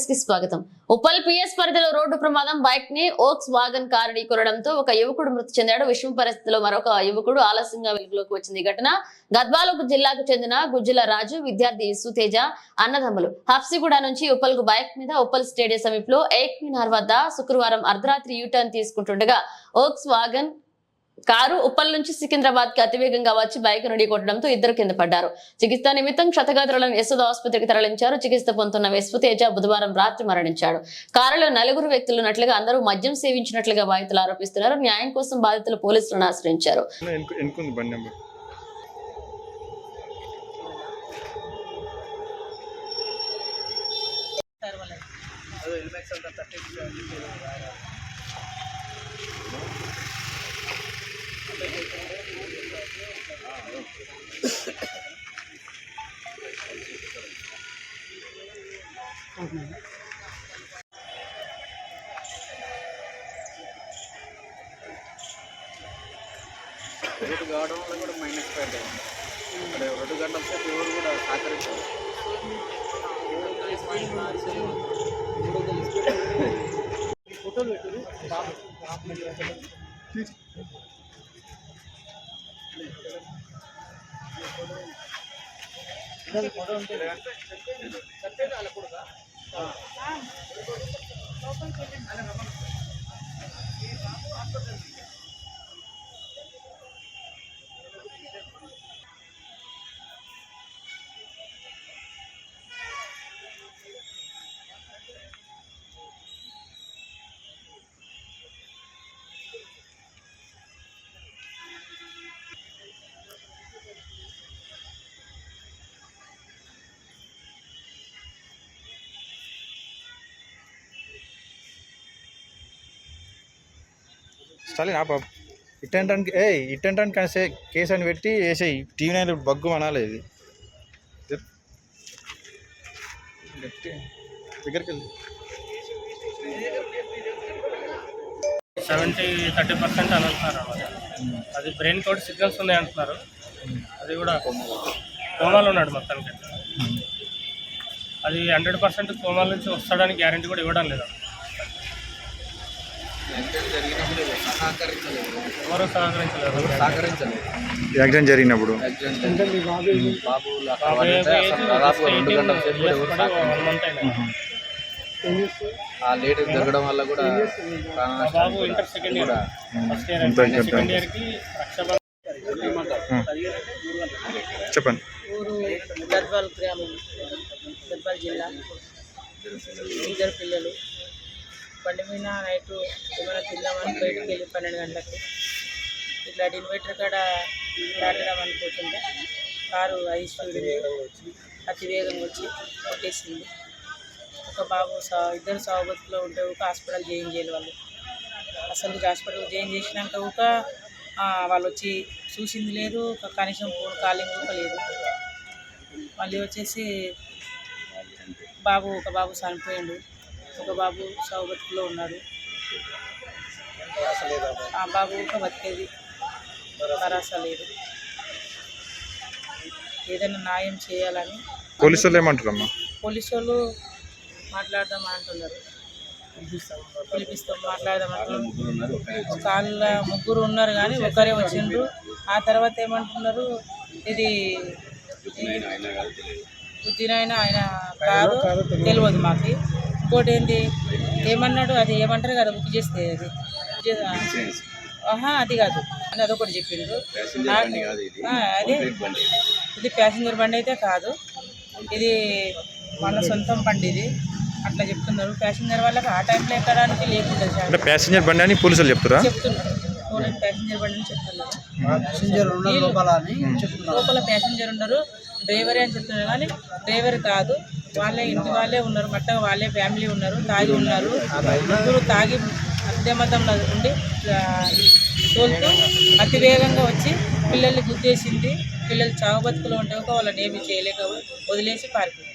కి స్వాగతం. ఉప్పల్ పిఎస్ పరిధిలో రోడ్డు ప్రమాదం. బైక్ ని ఓక్స్ వాగన్ కారు ఢీకొనడంతో ఒక యువకుడు మృతి చెందాడు. విషమ పరిస్థితిలో మరొక యువకుడు ఆలస్యంగా వెలుగులోకి వచ్చింది. ఘటన గద్వాల జిల్లాకు చెందిన గుజ్జుల రాజు విద్యార్థి సుతేజ అన్నదమ్ములు హఫ్సిగూడ నుంచి ఉప్పల్ కు బైక్ మీద ఉప్పల్ స్టేడియం సమీపంలో ఏక్ మినార్ వద్ద శుక్రవారం అర్ధరాత్రి యూటర్న్ తీసుకుంటుండగా ఓక్స్ వాగన్ కారు ఉప్పల్ నుంచి సికింద్రాబాద్ కి అతివేగంగా వచ్చి బైక్ ను ఢీకొట్టడంతో ఇద్దరు కింద పడ్డారు. చికిత్స నిమిత్తం క్షతగాత్రులను యశోద ఆసుపత్రికి తరలించారు. చికిత్స పొందుతున్న విశ్వతేజ బుధవారం రాత్రి మరణించాడు. కారులో 4 వ్యక్తులు ఉన్నట్లుగా, అందరూ మద్యం సేవించినట్లుగా బాధితులు ఆరోపిస్తున్నారు. న్యాయం కోసం బాధితులు పోలీసులను ఆశ్రయించారు. రోడ్డు కావడం వల్ల కూడా మైనస్ పాయింట్ అయింది. ఇక్కడ 2 గంటల సేపు ఎవరు కూడా సహకరించారు. స్టాలిన్ ఆ బాబు ఇట్టంటానికి కాసే కేసు అని పెట్టి వేసేయి. టీవీ 9 బగ్గు అనాలి. ఇది దగ్గరికి వెళ్ళి 30% అని అంటున్నారు. అది బ్రెయిన్ కోడ్ సిగ్నల్స్ ఉన్నాయి అంటున్నారు. అది కూడా కోమాలో ఉన్నాడు మొత్తానికి. అది 100% కోమాల నుంచి వస్తాడని గ్యారెంటీ కూడా ఇవ్వడం లేదు. ఎవరు సహకరించలేదు. యాక్సిడెంట్ జరిగినప్పుడు లేట్ జరగడం వల్ల కూడా బాబు ఇంటర్ సెకండ్ ఇయర్ కి చెప్పండి. ఊరు గద్వాల్ గ్రామం, గద్వాల్ జిల్లా. ఇద్దరు పిల్లలు బండి మీద నైట్ ఏమైనా తిందామని బయటకు వెళ్ళి 12 గంటలకు ఇట్లా ఇన్వర్టర్ కాడ దాటడం అనుకుంటుంటే కారు ఐస్పీడ్ అతి వేగంగా వచ్చి కొట్టేసింది. ఒక బాబు ఇద్దరు సాగుబతులో ఉంటే ఒక హాస్పిటల్ జాయిన్ చేయాలి. వాళ్ళు అసలు హాస్పిటల్ జాయిన్ చేసినాక ఒక వాళ్ళు వచ్చి చూసింది లేదు. కనీసం ఫోన్ కాలింగ్ కూడా లేదు. మళ్ళీ వచ్చేసి ఒక బాబు చనిపోయిండు. ఒక బాబు సాగుబతులో ఉన్నాడు. ఆ బాబు ఒక బతికేది భరోసా లేదు. ఏదైనా న్యాయం చేయాలని పోలీసు వాళ్ళు ఏమంటారమ్మా? పోలీసు వాళ్ళు మాట్లాడదామని అంటున్నారు. పిలిపిస్తాం మాట్లాడదాం అంటున్నారు. వాళ్ళ 3 ఉన్నారు కానీ ఒకరే వచ్చిండ్రు. ఆ తర్వాత ఏమంటున్నారు, ఇది బుద్ధినైనా ఆయన కాదు తెలియదు మాకు. ఇంకోటి ఏంటి ఏమన్నాడు, అది ఏమంటారు కదా బుక్ చేస్తే అది కాదు అని అదొకటి చెప్పిండు. అదే ఇది ప్యాసింజర్ బండి అయితే కాదు, ఇది మన సొంతం బండి ఇది అట్లా చెప్తున్నారు. ప్యాసింజర్ వాళ్ళకి ఆ టైంలో ఎక్కడానికి లేకుండా ప్యాసింజర్ బండి అని పోలీసులు చెప్తున్నారు. ప్యాసింజర్ బండి అని చెప్తున్నారు. లోపల ప్యాసింజర్ ఉన్నారు, డ్రైవరే అని చెప్తున్నారు. కానీ డ్రైవర్ కాదు, వాళ్ళే ఇంటి వాళ్ళే ఉన్నారు. మట్టగా వాళ్ళే ఫ్యామిలీ ఉన్నారు, తాగి ఉన్నారు. ముగ్గురు తాగి మధ్యమతంలో ఉండి తోలుతూ అతి వేగంగా వచ్చి పిల్లల్ని గుద్దేసింది. పిల్లలు చావు బతుకులు ఉంటే వాళ్ళని ఏమి చేయలేక వదిలేసి పారిపోయింది.